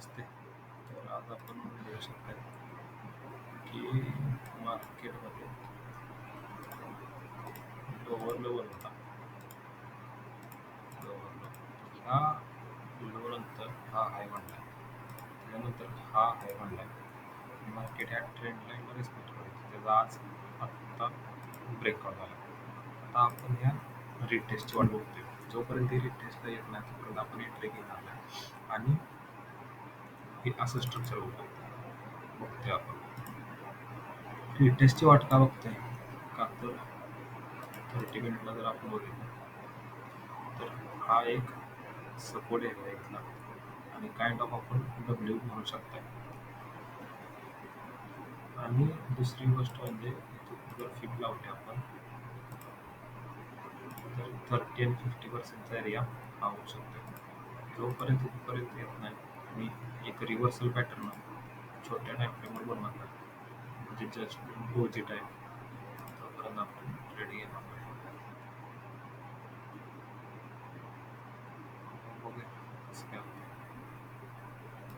नमस्ते. तर आज आपण बघू शकता की मार्केटमध्ये लोअर लेवल होता. ह्या लो नंतर हा हाय वाढलाय, त्यानंतर हा हाय वाढलाय. मार्केट ह्या ट्रेंड लाईनला रिस्पेक्ट करायची. त्याचा आज आत्ता ब्रेकआउट झाला. आता आपण ह्या रिटेस्टची वाट बघतोय. जोपर्यंत ही रिटेस्टला येत नाही तोपर्यंत आपण एंट्री घेणार नाही. आणि हे असं स्ट्रक्चर बघतोय आपण. रिटेस्टची वाट का बघतोय? का तर 30 मिनिटला जर आपण बघितलं तर हा एक सपोर्ट एरिया आहे इथला, आणि काइंड ऑफ आपण डब्ल्यू म्हणू शकता. आणि दुसरी गोष्ट म्हणजे इथं जर फिब लावते आपण तर 30 आणि 50% एरिया हा होऊ शकतो. जोपर्यंत इथपर्यंत येत नाही आणि एक रिव्हर्सल पॅटर्न छोट्या टाईम फ्रेमवर बनवत नाही, म्हणजे जस्ट डोजी टाईम, तोपर्यंत आपण ट्रेड घेणार नाही. बघूया कसं काय होतं.